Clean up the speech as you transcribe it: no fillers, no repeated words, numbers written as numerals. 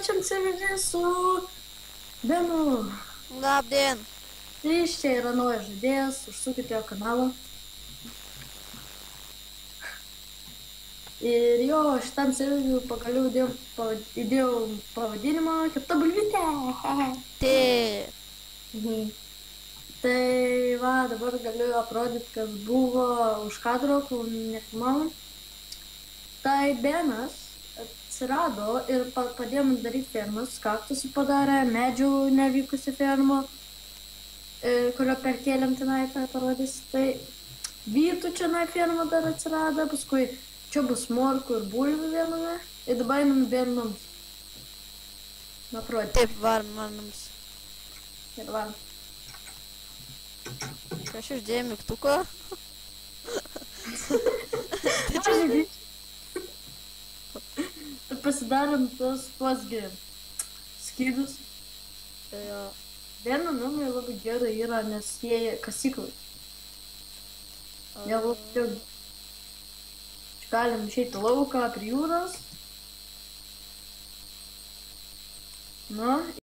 pačiam CVV su Benu. Labdien. Iš čia yra naujas žaidėjas, užsukite jo kanalą. Ir jo, šitam CVV pagaliau įdėjau pavadinimą Kepta bulvytė. Tai va, dabar galiu aprodyti, kas buvo už kadro, kol nefilmavom. Tai Benas atsirado ir padėjo man daryti fermas, kaktusų padarė, medžių nevykusi fermo, kurio perkėlėm tenai, tai parodys. Tai vytų čia ferma dar atsirado, paskui čia bus morkų ir bulvių viename. Ir dabar einam Benams. Aprodyti. Taip, varom manams. Ir varom. Aš uždėjau mygtuką. Tai pasidarom tuos skydus. Jo. Vieno namai labai gerai yra, nes jie kasyklai. Jie labai gerai. Galim išeiti lauką prie jūros. Nu,